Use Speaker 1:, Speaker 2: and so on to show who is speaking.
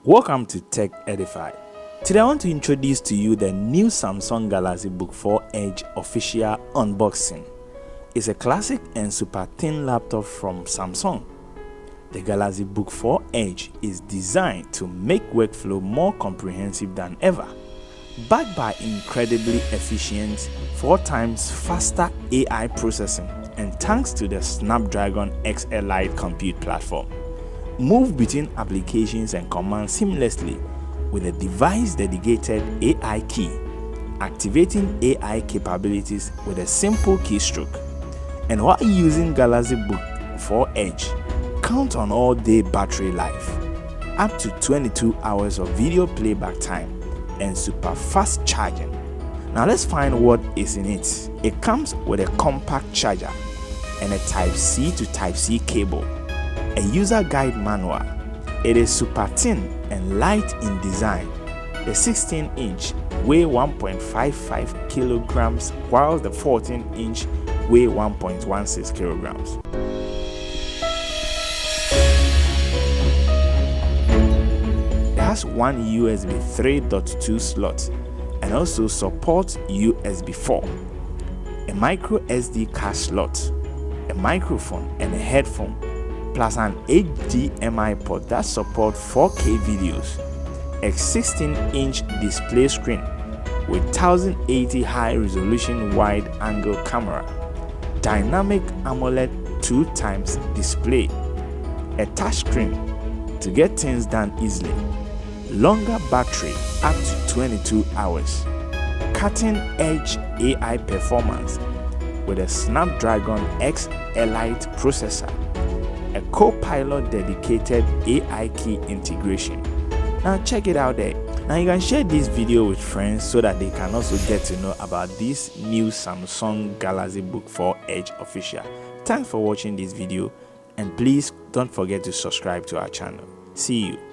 Speaker 1: Welcome to Tech Edify. Today I want to introduce to you the new Samsung Galaxy Book 4 Edge official unboxing. It's a classic and super thin laptop from Samsung. The Galaxy Book 4 Edge is designed to make workflow more comprehensive than ever. Backed by incredibly efficient, 4 times faster AI processing and thanks to the Snapdragon X Elite compute platform. Move between applications and commands seamlessly with a device-dedicated AI key, activating AI capabilities with a simple keystroke. And while using Galaxy Book 4 Edge, count on all-day battery life, up to 22 hours of video playback time, and super fast charging. Now let's find what is in it. It comes with a compact charger and a Type-C to Type-C cable, a user guide manual. It is super thin and light in design. The 16-inch weighs 1.55 kilograms while the 14-inch weighs 1.16 kilograms. It has one USB 3.2 slot and also supports USB 4, a micro SD card slot, a microphone and a headphone, plus an HDMI port that supports 4K videos, a 16-inch display screen with 1080 high-resolution wide-angle camera, dynamic AMOLED 2x display, a touchscreen to get things done easily, longer battery up to 22 hours, cutting-edge AI performance with a Snapdragon X Elite processor, a co-pilot dedicated AI key integration. Now check it out there. Now you can share this video with friends so that they can also get to know about this new Samsung Galaxy Book 4 Edge official. Thanks for watching this video and please don't forget to subscribe to our channel. See you.